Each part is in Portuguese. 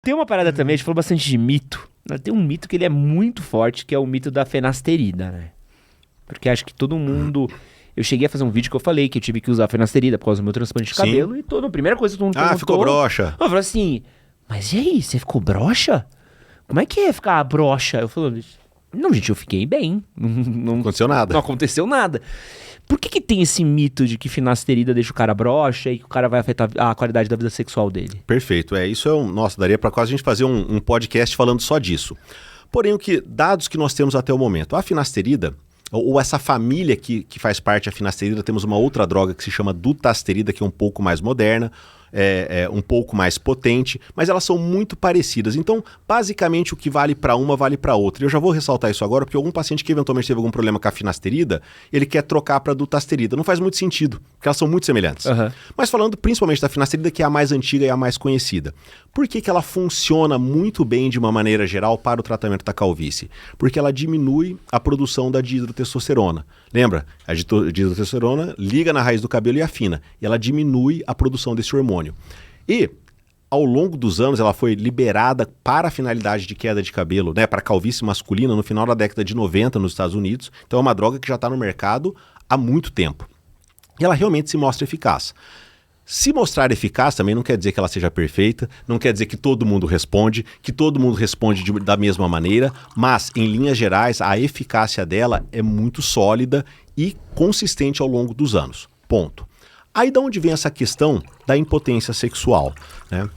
Tem uma parada também, a gente falou bastante de mito. Tem um mito que ele é muito forte, que é o mito da fenasterida, né? Porque acho que todo mundo... Eu cheguei a fazer um vídeo que eu falei que eu tive que usar fenasterida por causa do meu transplante de cabelo. E a primeira coisa que todo mundo perguntou... ficou broxa. Eu falei assim, mas e aí, você ficou broxa? Como é que é ficar broxa? Eu falei, não, gente, eu fiquei bem. Não aconteceu nada. Não aconteceu nada. Por que tem esse mito de que finasterida deixa o cara broxa e que o cara vai afetar a qualidade da vida sexual dele? Perfeito. Isso é Nossa, daria para quase a gente fazer um podcast falando só disso. Porém, dados que nós temos até o momento, a finasterida, ou essa família que faz parte da finasterida, temos uma outra droga que se chama dutasterida, que é um pouco mais moderna, um pouco mais potente, mas elas são muito parecidas. Então, basicamente, o que vale para uma, vale para outra. E eu já vou ressaltar isso agora, porque algum paciente que eventualmente teve algum problema com a finasterida, ele quer trocar para dutasterida. Não faz muito sentido, porque elas são muito semelhantes. Uhum. Mas falando principalmente da finasterida, que é a mais antiga e a mais conhecida. Por que ela funciona muito bem, de uma maneira geral, para o tratamento da calvície? Porque ela diminui a produção da dihidrotestosterona. Lembra? A dihidrotestosterona liga na raiz do cabelo e afina. E ela diminui a produção desse hormônio. E, ao longo dos anos, ela foi liberada para a finalidade de queda de cabelo, né, para calvície masculina, no final da década de 90 nos Estados Unidos. Então é uma droga que já está no mercado há muito tempo. E ela realmente se mostra eficaz. Se mostrar eficaz também não quer dizer que ela seja perfeita, não quer dizer que todo mundo responde da mesma maneira, mas, em linhas gerais, a eficácia dela é muito sólida e consistente ao longo dos anos. Ponto. Aí de onde vem essa questão da impotência sexual, né?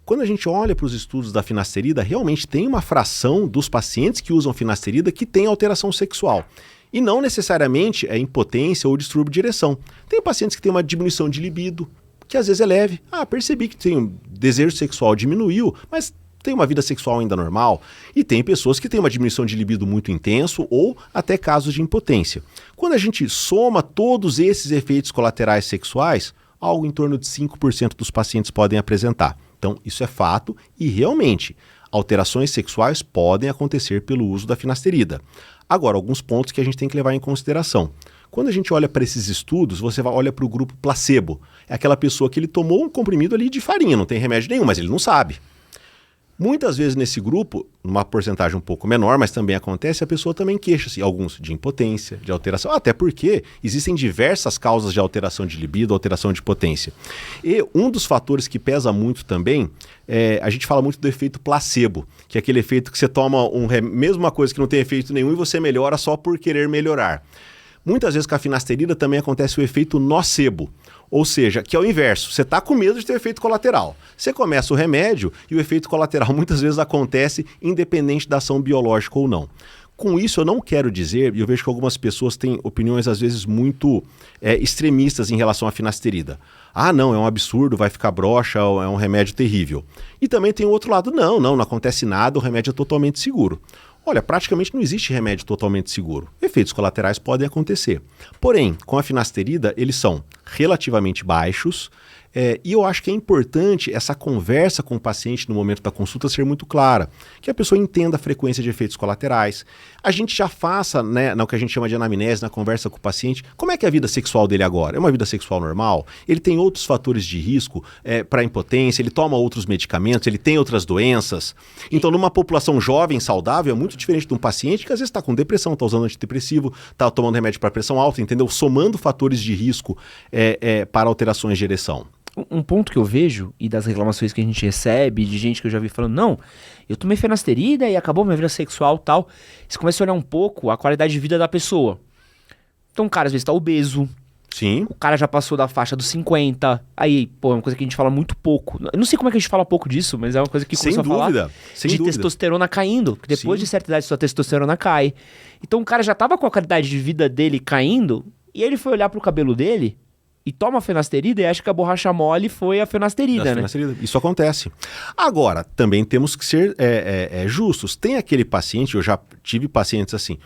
Quando a gente olha para os estudos da finasterida, realmente tem uma fração dos pacientes que usam finasterida que tem alteração sexual. E não necessariamente é impotência ou distúrbio de ereção. Tem pacientes que têm uma diminuição de libido, que às vezes é leve. Percebi que tem um desejo sexual diminuiu, mas tem uma vida sexual ainda normal. E tem pessoas que têm uma diminuição de libido muito intenso ou até casos de impotência. Quando a gente soma todos esses efeitos colaterais sexuais, algo em torno de 5% dos pacientes podem apresentar. Então, isso é fato e realmente alterações sexuais podem acontecer pelo uso da finasterida. Agora, alguns pontos que a gente tem que levar em consideração. Quando a gente olha para esses estudos, você olha para o grupo placebo. É aquela pessoa que ele tomou um comprimido ali de farinha, não tem remédio nenhum, mas ele não sabe. Muitas vezes nesse grupo, numa porcentagem um pouco menor, mas também acontece, a pessoa também queixa-se, alguns de impotência, de alteração, até porque existem diversas causas de alteração de libido, alteração de potência. E um dos fatores que pesa muito também, a gente fala muito do efeito placebo, que é aquele efeito que você toma mesmo uma coisa que não tem efeito nenhum e você melhora só por querer melhorar. Muitas vezes com a finasterida também acontece o efeito nocebo, ou seja, que é o inverso, você está com medo de ter efeito colateral. Você começa o remédio e o efeito colateral muitas vezes acontece independente da ação biológica ou não. Com isso eu não quero dizer, e eu vejo que algumas pessoas têm opiniões às vezes muito extremistas em relação à finasterida. Não, é um absurdo, vai ficar broxa, é um remédio terrível. E também tem o outro lado, não acontece nada, o remédio é totalmente seguro. Olha, praticamente não existe remédio totalmente seguro. Efeitos colaterais podem acontecer. Porém, com a finasterida, eles são relativamente baixos, e eu acho que é importante essa conversa com o paciente no momento da consulta ser muito clara, que a pessoa entenda a frequência de efeitos colaterais. A gente já faça, né, no que a gente chama de anamnese, na conversa com o paciente, como é que é a vida sexual dele agora? É uma vida sexual normal? Ele tem outros fatores de risco para impotência? Ele toma outros medicamentos? Ele tem outras doenças? Então, numa população jovem, saudável, é muito diferente de um paciente que às vezes está com depressão, está usando antidepressivo, está tomando remédio para pressão alta, entendeu? Somando fatores de risco para alterações de ereção. Um ponto que eu vejo, e das reclamações que a gente recebe, de gente que eu já vi falando, não, eu tomei finasterida e acabou minha vida sexual e tal. Você começa a olhar um pouco a qualidade de vida da pessoa. Então o cara às vezes tá obeso. Sim. O cara já passou da faixa dos 50. Aí, é uma coisa que a gente fala muito pouco. Eu não sei como é que a gente fala pouco disso, mas é uma coisa que começou a falar de testosterona caindo. Que depois de certa idade sua testosterona cai. Então o cara já tava com a qualidade de vida dele caindo, e ele foi olhar pro cabelo dele e toma a finasterida e acha que a borracha mole foi a finasterida, né? Isso acontece. Agora, também temos que ser justos. Tem aquele paciente, eu já tive pacientes assim,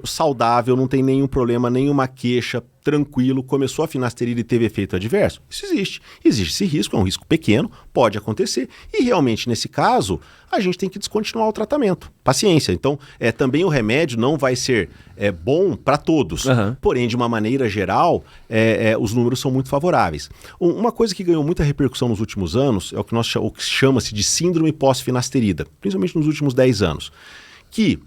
saudável, não tem nenhum problema, nenhuma queixa, tranquilo, começou a finasterida e teve efeito adverso? Isso existe. Existe esse risco, é um risco pequeno, pode acontecer. E realmente, nesse caso, a gente tem que descontinuar o tratamento. Paciência. Então, também o remédio não vai ser bom para todos. Porém, de uma maneira geral, os números são muito favoráveis. Uma coisa que ganhou muita repercussão nos últimos anos é o que chama-se de síndrome pós-finasterida, principalmente nos últimos 10 anos, que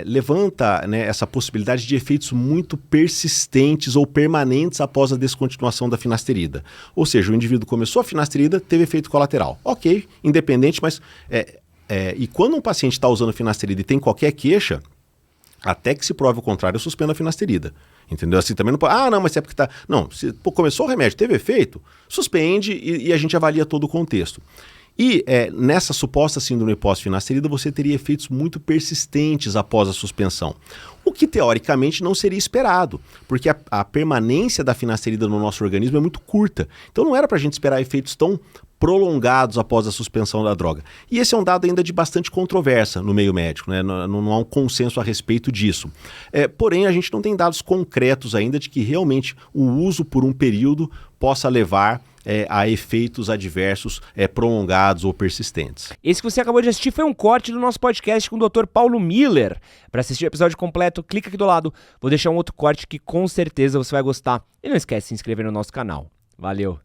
levanta, né, essa possibilidade de efeitos muito persistentes ou permanentes após a descontinuação da finasterida. Ou seja, o indivíduo começou a finasterida, teve efeito colateral. Ok, independente, mas... e quando um paciente está usando finasterida e tem qualquer queixa, até que se prove o contrário, eu suspendo a finasterida. Entendeu? Assim também não pode... não, mas é porque tá... Não, começou o remédio, teve efeito, suspende e a gente avalia todo o contexto. E nessa suposta síndrome pós-finasterida você teria efeitos muito persistentes após a suspensão. O que teoricamente não seria esperado, porque a permanência da finasterida no nosso organismo é muito curta. Então não era para a gente esperar efeitos tão prolongados após a suspensão da droga. E esse é um dado ainda de bastante controvérsia no meio médico, né? Não há um consenso a respeito disso. Porém, a gente não tem dados concretos ainda de que realmente o uso por um período possa levar a efeitos adversos prolongados ou persistentes. Esse que você acabou de assistir foi um corte do nosso podcast com o Dr. Paulo Miller. Para assistir o episódio completo, clica aqui do lado. Vou deixar um outro corte que com certeza você vai gostar. E não esquece de se inscrever no nosso canal. Valeu!